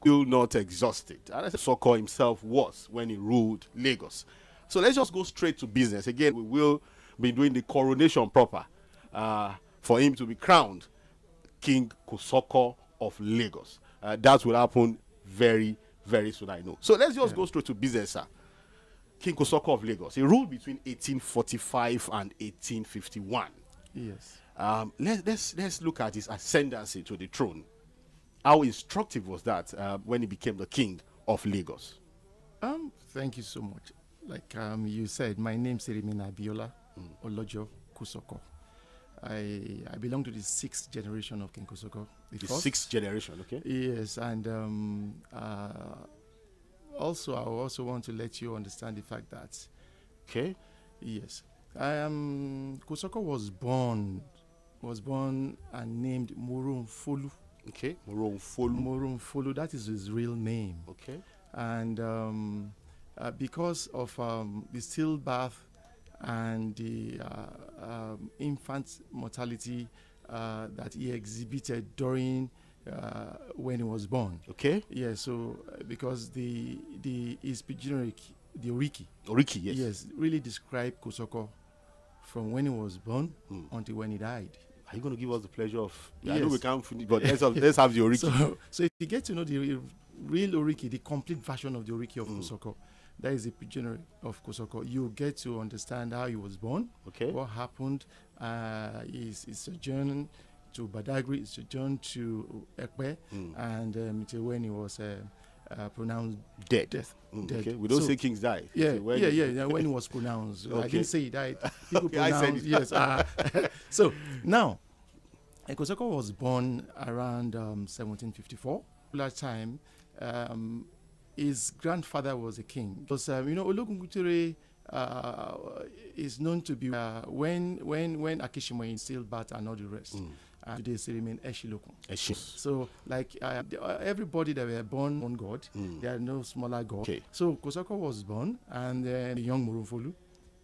will not exhaust it. And that's what Kosoko himself was when he ruled Lagos. So let's just go straight to business. Again, we will be doing the coronation proper for him to be crowned King Kosoko of Lagos. That will happen very, very soon, I know. So let's just go straight to business, sir. King Kosoko of Lagos. He ruled between 1845 and 1851. Yes. Let's look at his ascendancy to the throne. How instructive was that when he became the king of Lagos? Thank you so much. Like you said, my name is Serimina Abiola Olojo Kosoko. I belong to the 6th generation of King Kosoko. The 6th generation, okay? Yes, and also I also want to let you understand the fact that, okay, yes, Kosoko was born and named Morunfolu. Okay, Morunfolu. Morunfolu, that is his real name. Okay, and because of the stillbirth and the infant mortality that he exhibited during when he was born. Okay. Yeah. So because his generic, the Oriki. Oriki, yes. Yes, really describe Kosoko from when he was born until when he died. Are you going to give us the pleasure of? Yes. I know we can't finish, but let's have the Oriki. So if you get to know the real Oriki, the complete version of the Oriki of Kosoko, that is the progenitor of Kosoko, you get to understand how he was born, okay, what happened, his sojourn to Badagry, his sojourn to Ekpe, and when he was pronounced dead. Okay, we don't say kings died. Yeah, when he was pronounced. Okay. I didn't say he died. People pronounced, yes. So now, Kosoko was born around 1754. Last time, his grandfather was a king. Because Ologungutere is known to be when Akishimoyin, Stillbirth, and all the rest. Today they remain Eshilokun. So like everybody that were born on God, there are no smaller God. Okay. So Kosoko was born, and then the young Morunfolu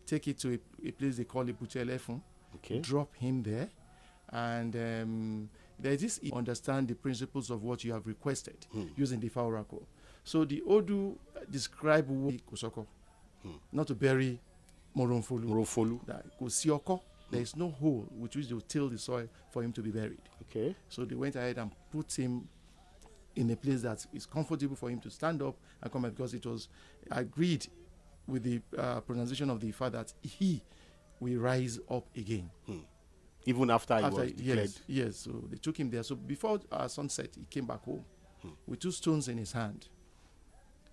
take it to a place they call Iputelefun. Okay. Drop him there, and there's this understand the principles of what you have requested using the Ifa oracle. So the Odu describe Kosoko, not to bury Morunfolu. That Kosioko, there is no hole with which they will till the soil for him to be buried. Okay. So they went ahead and put him in a place that is comfortable for him to stand up and come out, because it was agreed with the pronunciation of the Ifa that he will rise up again. Even after he was declared. Yes, so they took him there. So before sunset, he came back home with 2 stones in his hand.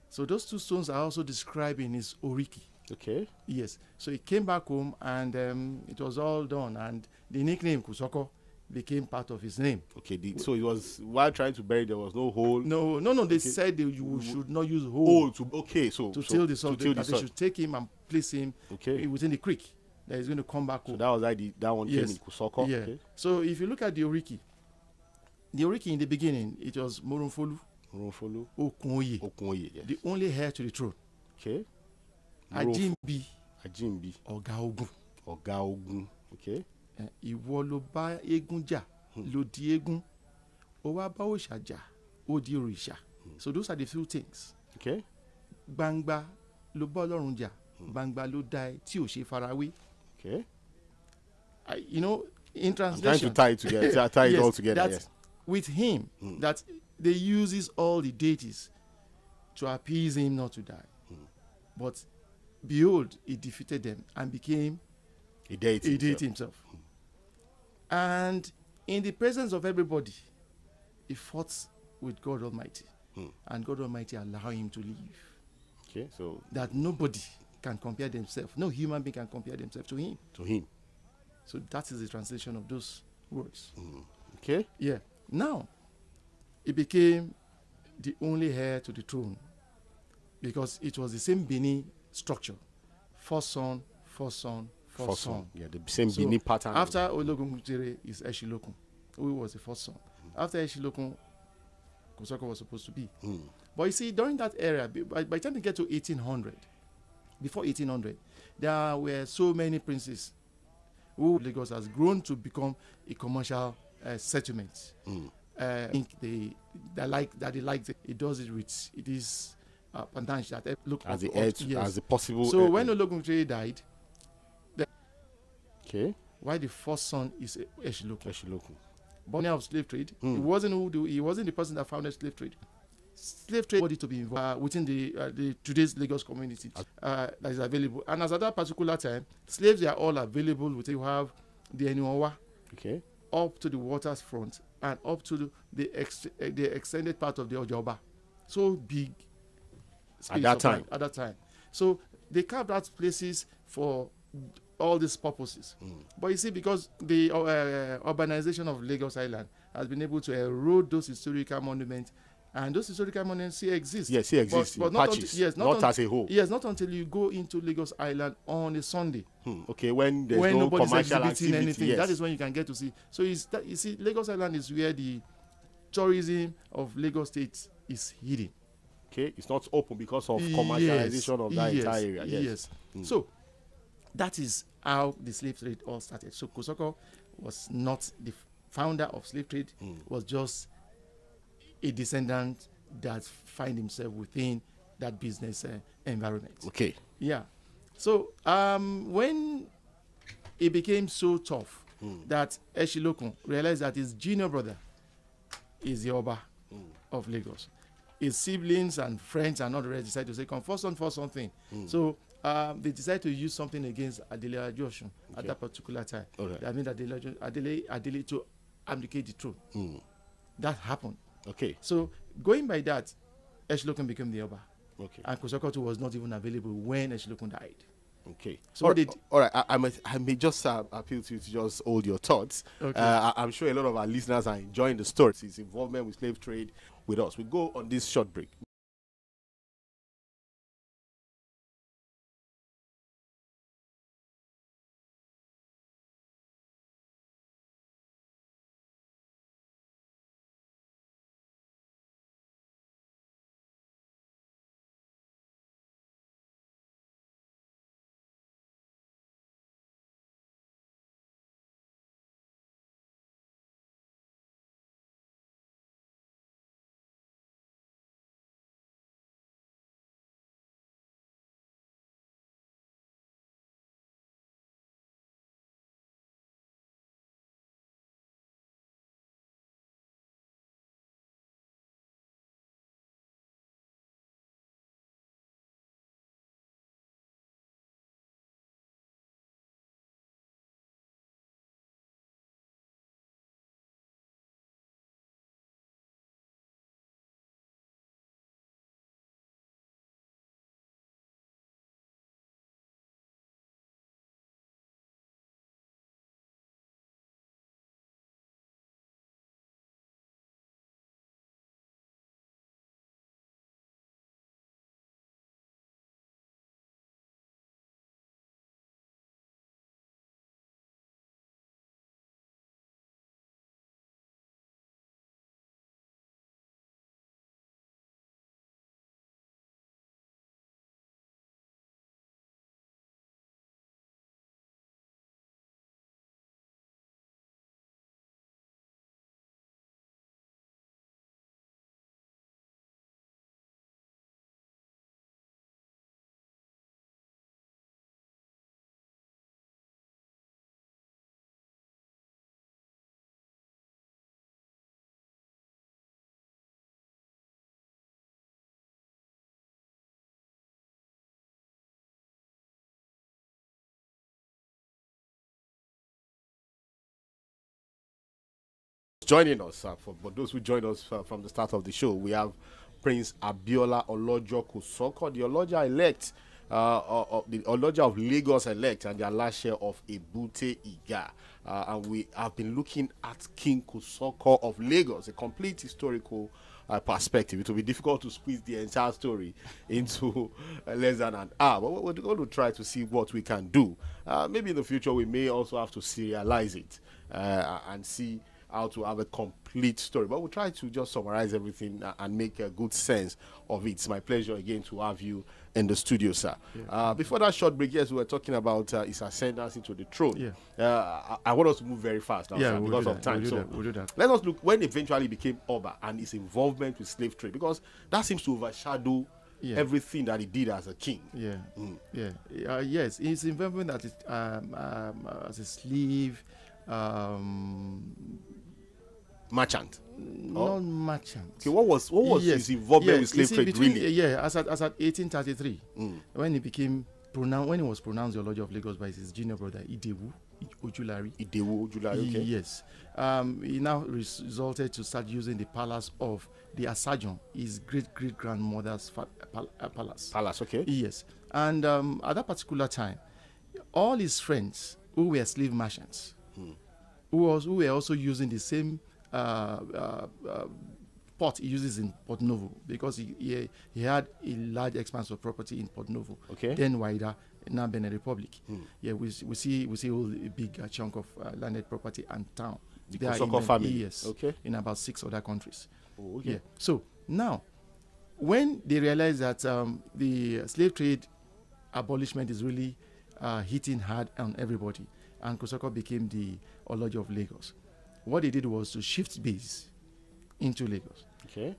So those 2 stones are also described in his Oriki. Okay. Yes. So he came back home, and it was all done, and the nickname Kosoko became part of his name. Okay. So it was, while trying to bury, there was no hole. No. They said you should not use hole. Oh, to till the soil. They should take him and place him within the creek. That is going to come back home. So that was that one came in Kosoko. Yeah. Okay. So if you look at the Oriki in the beginning, it was Morunfolu. Okunye, yes. The only heir to the throne. Okay. Ajimbi. Ọ̀gá Ogun. Okay. Ìwọ ló bá eégún jà, ló di eégún. Ó wá bá òòṣà jà, ó di òrìṣà. So those are the few things. Okay. Gbangba ló bá Ọlọ́run jà, gbangba ló dá ẹ tí ò ṣe farawé. Okay. In translation, I'm trying to tie it together, it all together. Yes. With him, that they uses all the deities to appease him not to die. But behold, he defeated them and became a deity himself. And in the presence of everybody, he fought with God Almighty. And God Almighty allowed him to live. Okay, so that nobody can compare themselves. No human being can compare themselves to him. So that is the translation of those words. Okay. Yeah. Now, he became the only heir to the throne, because it was the same Bini structure. First son. Yeah, the same Bini pattern. After Ologungutere is Eshilokun, who was the first son. After Eshilokun, Kosoko was supposed to be. But you see, during that era, by the time they get to 1800, before 1800, there were so many princes who Lagos has grown to become a commercial settlement. think they like it. It does it with it is Pantanj that look as the edge, yes. as the possible. So when Ologuntere died, okay, why the first son is Eshiloku. Born of slave trade. He wasn't the person that founded slave trade. Slave trade wanted to be involved within the today's Lagos community that is available. And as at that particular time, slaves are all available. You have the Enuowa, okay, up to the waters front and up to the extended part of the Ojoba. So big space at that time. So they carved out places for all these purposes. But you see, because the urbanization of Lagos Island has been able to erode those historical monuments, and those historical monuments still exist. Yes, they exist. But not patches, not as a whole. Yes, not until you go into Lagos Island on a Sunday. Okay, when there's no commercial activity, anything, yes. that is when you can get to see. So you see, Lagos Island is where the tourism of Lagos State is hidden. Okay, it's not open because of commercialization of that entire area. Yes. So that is how the slave trade all started. So Kosoko was not the founder of slave trade, was just a descendant that find himself within that business environment. Okay. Yeah. So when it became so tough that Eshilokun realized that his junior brother is the Oba of Lagos, his siblings and friends and all the rest decided to say, come for something. So they decided to use something against Adele Ajoshun at that particular time. Okay. That means Adele to abdicate the throne. That happened. Okay. So going by that, Eshilokun became the Oba. Okay. And Kosokotu was not even available when Eshilokun died. Okay. So all right. I may just appeal to you to just hold your thoughts. Okay. I'm sure a lot of our listeners are enjoying the story. His involvement with slave trade with us. We go on this short break. Joining us, for those who joined us from the start of the show, we have Prince Abiola Olojo Kosoko, the Oloja elect, the Oloja of Lagos elect, and the Alashe of Ebute Iga. And we have been looking at King Kosoko of Lagos, a complete historical perspective. It will be difficult to squeeze the entire story into less than an hour, but we're going to try to see what we can do. Maybe in the future we may also have to serialize it and see how to have a complete story. But we'll try to just summarize everything and make a good sense of it. It's my pleasure again to have you in the studio, sir. Yeah. Before that short break, yes, we were talking about his ascendance into the throne. Yeah. I want us to move very fast now, sir, because of time. We'll do that. Let us look when he eventually became Oba and his involvement with slave trade, because that seems to overshadow everything that he did as a king. Yes, his involvement as a slave, merchant. Non-merchant. Okay, what was his involvement with slave trade really? Yeah, as at 1833, when he was pronounced the Lord of Lagos by his junior brother Idewu Ojulari. Okay. Yes. He now resulted to start using the palace of the Asajon, his great-great-grandmother's palace. Palace, okay. Yes. And at that particular time, all his friends who were slave merchants, who were also using the same port he uses in Port Novo, because he had a large expanse of property in Port Novo, then wider, now Benin Republic. Yeah, we see a big chunk of landed property and town. The Kosoko family. Yes, in about 6 other countries. Yeah. So now, when they realized that the slave trade abolishment is really hitting hard on everybody, and Kosoko became the Olojo of Lagos, what they did was to shift base into Lagos. Okay.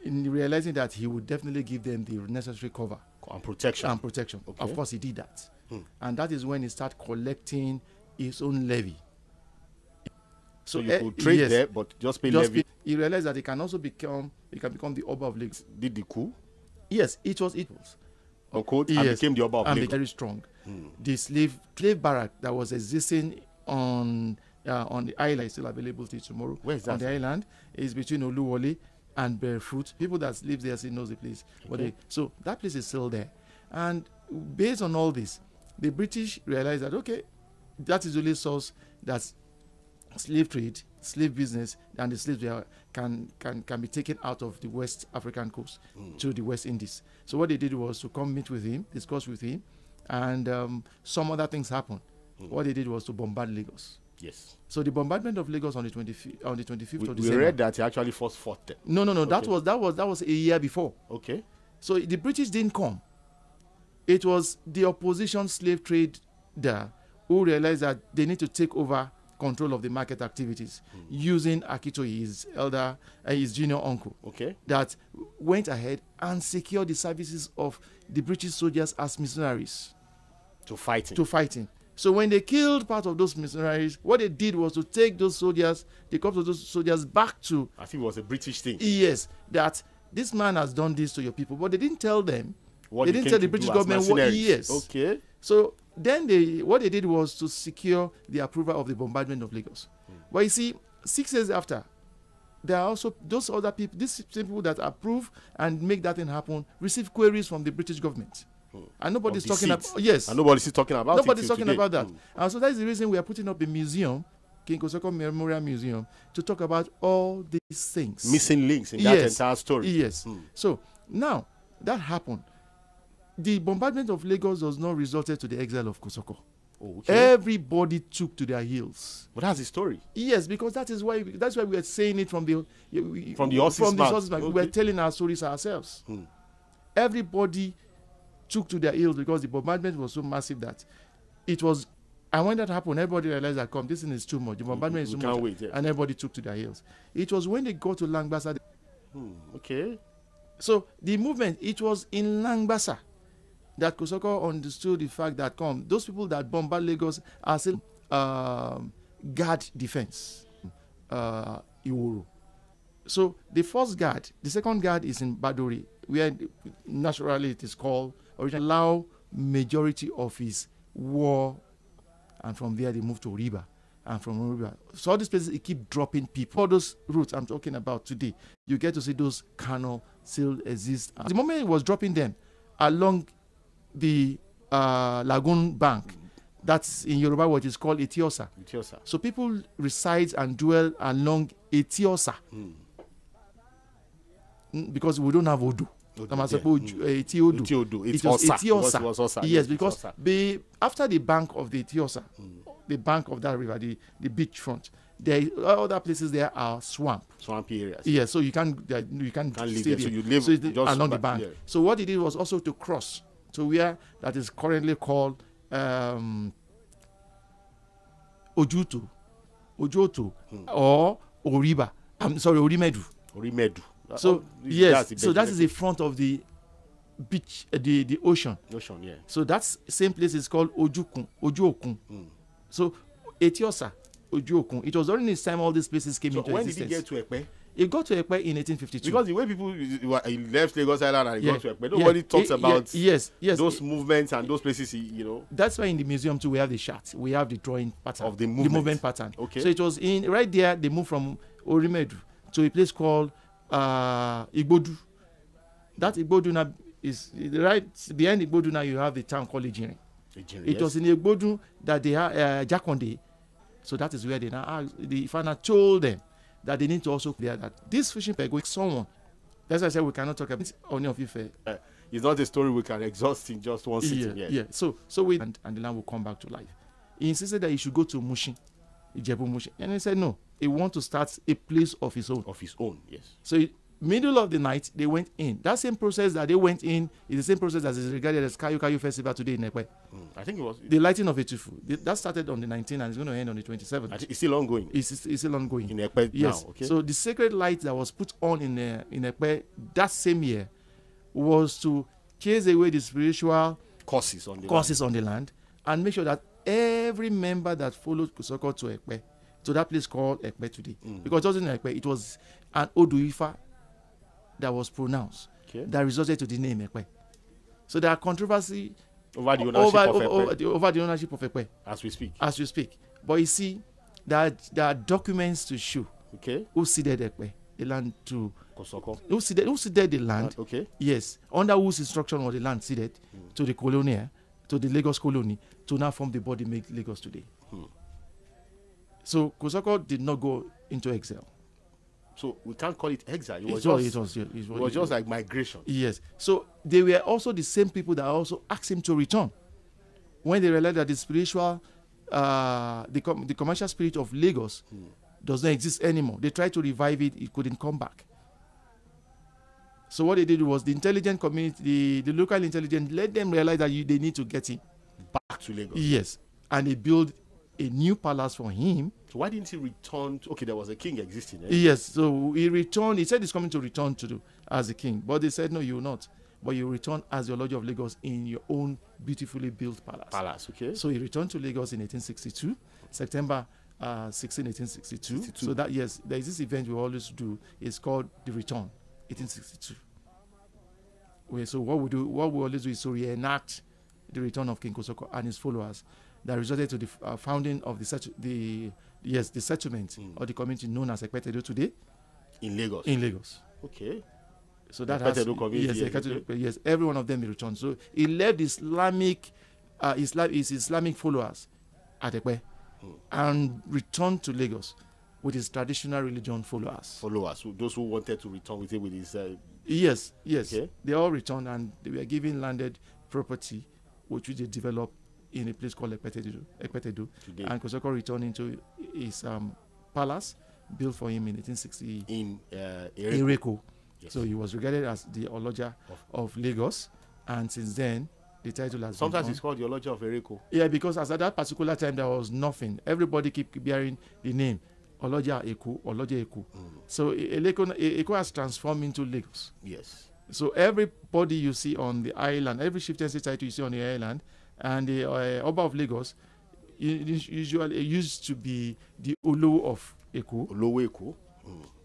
In realizing that he would definitely give them the necessary cover and protection. Okay. Of course, he did that. And that is when he started collecting his own levy. So you could trade there, but just pay levy. He realized that he can become the Oba of Lagos. Did the coup? Yes, it was. And became the Oba of Lagos. And very strong. The slave barrack that was existing on the island is still available till tomorrow. Where is that? On the island is between Oluwole and Barefoot. People that live there still knows the place. So that place is still there. And based on all this, the British realized that that is the only source that slave trade, slave business, and the slaves can be taken out of the West African coast to the West Indies. So what they did was to come meet with him, discuss with him, and some other things happened. What they did was to bombard Lagos. Yes. So the bombardment of Lagos on the 25th of December. We read that he actually first fought them. No. That was a year before. Okay. So the British didn't come. It was the opposition slave trade there who realized that they need to take over control of the market activities using Akitoye, his junior uncle. Okay. That went ahead and secured the services of the British soldiers as missionaries. To fighting. So when they killed part of those missionaries, what they did was to take those soldiers, the corpse of those soldiers, back to... I think it was a British thing. Yes, that this man has done this to your people, but they didn't tell them. They didn't tell the British government what. Yes. Okay. So then what they did was to secure the approval of the bombardment of Lagos. But you see, 6 years after, there are also those other people, these people that approve and make that thing happen, receive queries from the British government. And nobody's talking about and nobody's talking about nobody's talking about that. And so that is the reason we are putting up a museum, King Kosoko Memorial Museum, to talk about all these things. Missing links in that entire story. Yes. So now that happened. The bombardment of Lagos does not resulted to the exile of Kosoko. Everybody took to their heels. But that's the story. Yes, because that's why we are saying it from the horse's mouth. We are telling our stories ourselves. Everybody took to their heels because the bombardment was so massive that it was. And when that happened, everybody realized that this thing is too much. The bombardment is too much, and everybody took to their heels. It was when they got to Langbasa. So the movement, it was in Langbasa that Kosoko understood the fact that those people that bombard Lagos are still guard defense, Iworo. So the first guard, the second guard is in Badori, where naturally it is called originally Lao majority of his war, and from there they move to Riba, and from Riba. So all these places, it keep dropping people. All those routes I'm talking about today, you get to see those canals still exist. The moment it was dropping them along the Lagoon Bank, that's in Yoruba what is called Etiosa. So people reside and dwell along Etiosa because we don't have Odu. Etiodu. It was Etiosa. Yes, because after the bank of the Etiosa, the bank of that river, the beach front, There other places there are swampy areas. Yeah, so you can't live stay there. there. So you live so just along the bank. Yeah. So what he did was also to cross to where that is currently called Ojoto, or Oriba. I'm sorry, Orimedu. So yes, so that is the front of the beach, the ocean. Ocean, yeah. So that same place is called Ojuokun. So Etiosa, Ojuokun. It was only this time all these places came into existence. When did he get to Ekpe? It got to Ekpe in 1852. Because the way people he left Lagos Island and he got to Ekpe, nobody talks about those movements and those places. That's why in the museum too we have the chart, we have the drawing pattern of the movement pattern. Okay. So it was right there. They moved from Orimedu to a place called Igbodu. That Igbodu now is right behind Igbodu. Now you have the town called Ijirin. It was in Igbodu that they had Jakonde. So that is where they now the father told them that they need to also clear that this fishing peg with someone. That's why I said we cannot talk about Ooni of Ife. It's not a story we can exhaust in just one sitting. Yeah. So we and the land will come back to life. He insisted that he should go to Mushin, Ijebu Mushin, and he said no. He wants to start a place of his own. Yes. So middle of the night they went in. That same process that they went in is the same process as is regarded as Kayu Festival today in Ekpe. I think it was the lighting of Etufu. That started on the 19th and it's going to end on the 27th. I think it's still ongoing. It's still ongoing in Ekpe yes. Now. Okay. So the sacred light that was put on in Ekpe that same year was to chase away the spiritual curses on the land and make sure that every member that followed Kosoko to Ekpe, to that place called Ekpe today, because it wasn't Ekpe, it was an Oduifa that was pronounced that resulted to the name Ekpe. So there are controversy over the ownership of Ekpe as we speak. But you see that there are documents to show who ceded Ekpe, the land to Kosoko. Who ceded the land? Yes, under whose instruction was the land ceded to the colonial, to the Lagos colony, to now form the body made Lagos today. So Kosoko did not go into exile. So we can't call it exile. It was just like migration. Yes. So they were also the same people that also asked him to return when they realized that the spiritual, the commercial spirit of Lagos does not exist anymore. They tried to revive it; it couldn't come back. So what they did was the intelligent community, the local intelligence, let them realize that they need to get him back to Lagos. Yes, and they built a new palace for him. So why didn't he return? There was a king existing. Yes, so he returned. He said he's coming to return as a king, but they said no, you will not. But you return as the Lord of Lagos in your own beautifully built palace. Okay. So he returned to Lagos in 1862, September 16, 1862. So that yes, there is this event we always do. It's called the Return, 1862. So what we always do is to reenact the return of King Kosoko and his followers that resulted to the founding of the settlement or the community known as Ekpetedo today in Lagos. Okay. So that has yes, every one of them returned. So he left Islamic followers at Ekpe and returned to Lagos with his traditional religion followers. Those who wanted to return with him with his. Yes. Okay. They all returned and they were given landed property, which they developed in a place called Ekpetedo. And Kosoko returned into his palace built for him in 1860 in Ereko. Yes. So he was regarded as the Oloja of Lagos, and since then the title has sometimes it's called the Oloja of Ereko. Yeah, because as at that particular time there was nothing. Everybody keep bearing the name Oloja Eku. So Eko has transformed into Lagos. Yes. So everybody you see on the island, every chieftaincy title you see on the island, and the Oba of Lagos usually used to be the Olowo of Eku.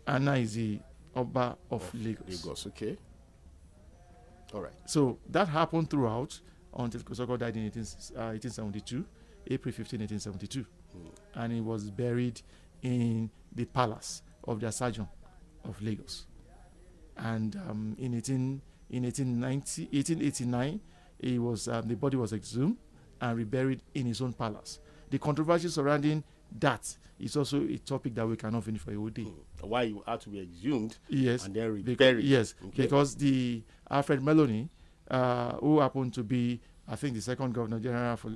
And now is the Oba of Lagos. Okay. All right. So that happened throughout until Kosoko died in 1872, April 15, 1872. And he was buried in the palace of the Asajan of Lagos. And in 1889, he was the body was exhumed and reburied in his own palace. The controversy surrounding that is also a topic that we cannot finish for a whole day. Why you had to be exhumed? Yes, and then reburied. Yes, okay. Because the Alfred Meloni, who happened to be I think the second governor general for,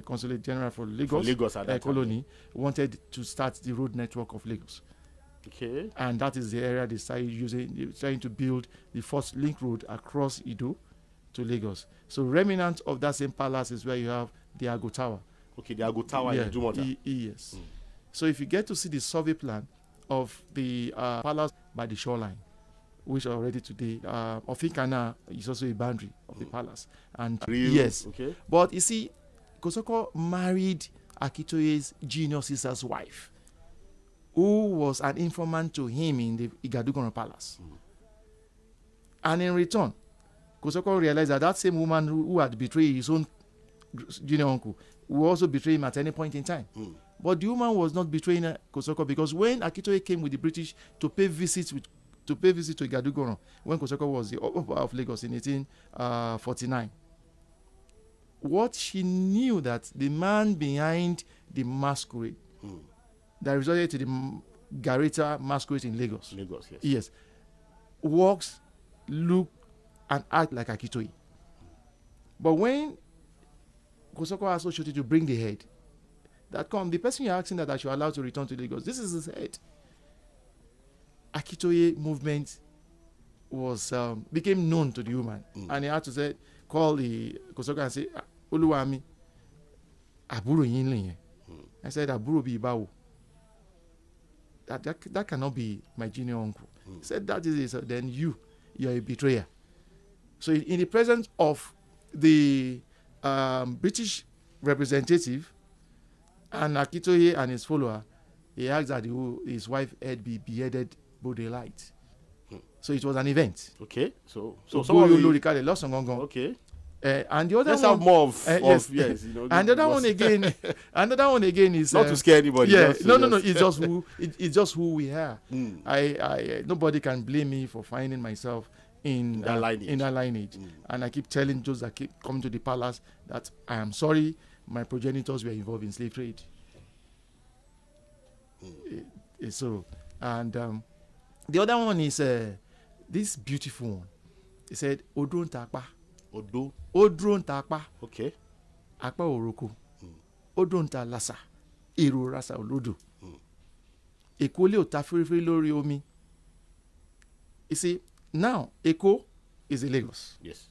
consulate general for Lagos at that colony, wanted to start the road network of Lagos. Okay. And that is the area they started trying to build the first link road across Ido to Lagos. So remnant of that same palace is where you have the Ago Tower. Okay, the Ago Tower in Idumota. Yes. So if you get to see the survey plan of the palace by the shoreline, which already today, Ofikana is also a boundary of the palace. And yes. Okay. But you see, Kosoko married Akitoye's junior sister's wife, who was an informant to him in the Igadugono Palace. And in return, Kosoko realized that same woman who had betrayed his own junior uncle will also betray him at any point in time. But the woman was not betraying Kosoko, because when Akitoye came with the British to pay visit to Igadugono, when Kosoko was the Oba of Lagos in 1849, what she knew that the man behind the masquerade that resulted to the Garita masquerade in Lagos. Lagos, yes. Yes. Walks, look, and act like Akitoye. But when Kosoko associated to bring the head, the person you're asking that I should allow to return to Lagos, this is his head. Akitoye movement was became known to the woman, and he had to call the Kosoko and say, Oluwami, Aburo yin. I said, Aburo bi bawo. That cannot be my junior uncle. He said, that is it. Then you're a betrayer. So in the presence of the British representative and Akitoye and his follower, he asked that his wife had be beheaded by daylight. So it was an event. Okay. So some of the... Okay. And the other Let's one, have more of yes. Yes, you know. And the other one again is not to scare anybody. Yeah, no. It's just who we are. I nobody can blame me for finding myself in that lineage. And I keep telling those that keep coming to the palace that I am sorry, my progenitors were involved in slave trade. So, and the other one is this beautiful one. He said, Odron Takpa. Odron Takpa. Okay. Akpa Oroko. Odron Ta Lasa. Ero Rasa Olodo. Ekole Otafirifiri Lori Omi. You see, now Eko is in Lagos. Yes.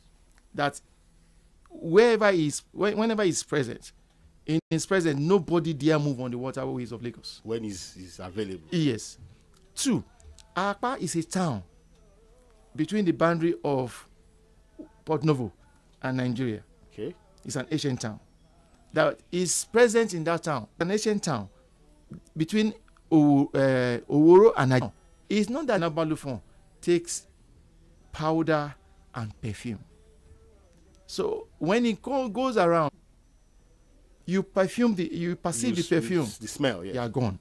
That whenever he's present, in his presence, nobody dare move on the waterways of Lagos. When he's available. Yes. 2, Akpa is a town between the boundary of Port Novo and Nigeria. Okay. It's an ancient town that is present in that town. An ancient town between Oworo and Nigeria. It's not that Nabalufon takes powder and perfume. So when it goes around, you perceive the perfume. The smell, yeah. You are gone.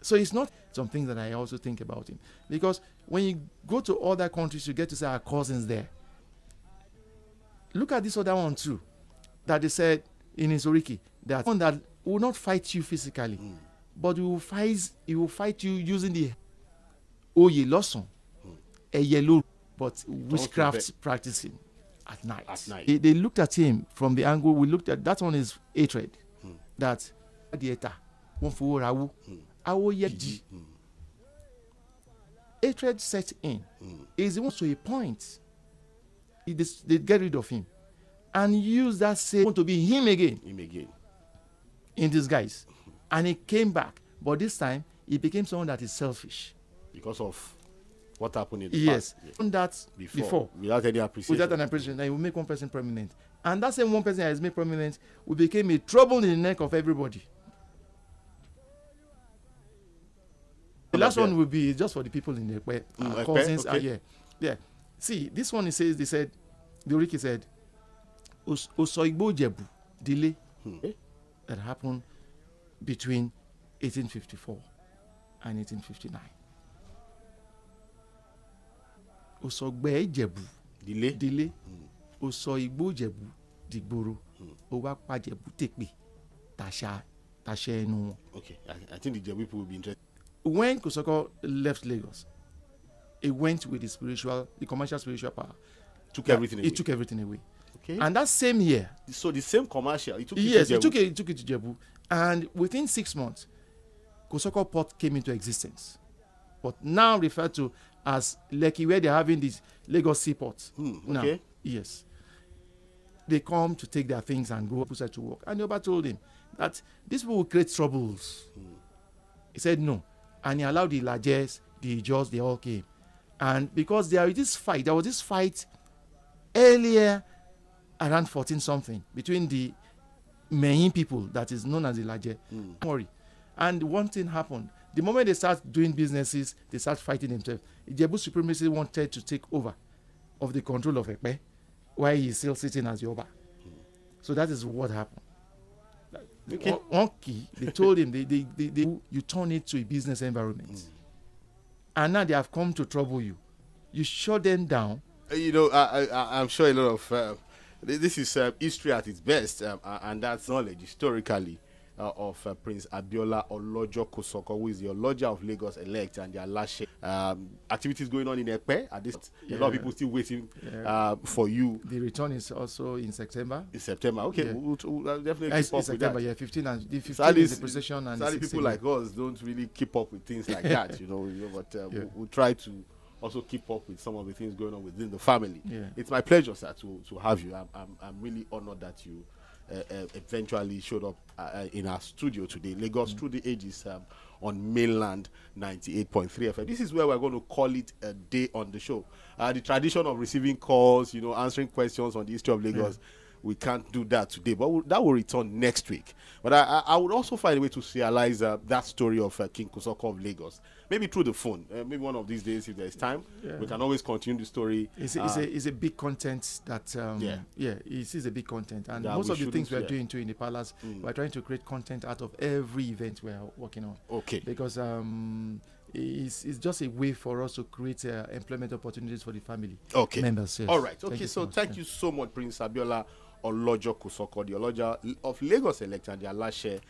So it's not something that I also think about him. Because when you go to other countries, you get to see our cousins there. Look at this other one too. That they said in Isoriki, that one that will not fight you physically, but he will fight you using the Oye Lawson, a yellow, but witchcraft practicing at night. They looked at him from the angle we looked at. That one is hatred. That hatred set in. Is even to a point. They get rid of him and use that same to be him again. In disguise. And he came back, but this time he became someone that is selfish because of what happened in the past. Yes. That before without any appreciation. Without an appreciation, then he will make one person prominent, and that same one person that is made prominent will become a trouble in the neck of everybody. The last one will be just for the people in the cousins. Okay. Yeah. See, this one they said, the Oriki said, Osoigbo Jebu delay that happened between 1854 and 1859. Osogbe Jebu delay. Osoigbo Jebu digboro. Owapa Jebu tekpe tasha enu. Okay, I think the Jebu people will be interested. When Kosoko left Lagos, he went with the commercial spiritual power took everything away. It took everything away. Okay. And that same year. So the same commercial, it took yes, it to Jebu. It took it to Jebu. And within 6 months, Kosoko Port came into existence. But now referred to as Lekki, where they're having this Lagos Seaport. Okay. Now, yes. They come to take their things and go outside to work. And Yoba told him that these people will create troubles. He said no. And he allowed the Lajes, the Ijos, they all came. And because there was this fight earlier around 14 something between the Mehin people that is known as the Laje. Don't worry. And one thing happened. The moment they start doing businesses, they start fighting themselves. Ijebu supremacy wanted to take over of the control of Ekpe while he's still sitting as Yoba. So that is what happened. Okay. One key, they told him, you turn it to a business environment. And now they have come to trouble you. You shut them down. You know, I'm sure a lot of this is history at its best, and that's knowledge historically of Prince Abiola Olojo Kosoko, who is the Oloja of Lagos elect, and the Alashe. Activities going on in Ekpe at this. A lot of people still waiting for you. The return is also in September. In September, okay. We'll definitely keep up September, with that. Yeah, 15 and the 15 is the procession, and sadly people like us don't really keep up with things like that, you know. But we'll try to also keep up with some of the things going on within the family. It's my pleasure, sir, to have you. I'm really honored that you eventually showed up in our studio today. Lagos Through the Ages on mainland 98.3 FM. This is where we're going to call it a day on the show. The tradition of receiving calls, you know, answering questions on the history of Lagos, we can't do that today, but that will return next week. But I would also find a way to serialize that story of King Kosoko of Lagos, maybe through the phone. Maybe one of these days, if there's time, we can always continue the story. It's a big content that it is a big content, and most of the things we're doing too in the palace, we're trying to create content out of every event we're working on. Okay. Because it's just a way for us to create employment opportunities for the family members. Yes. All right. Okay. Thank you so much, Prince Abiola Olojo Kosoko, the Oloja of Lagos elect and the Alashe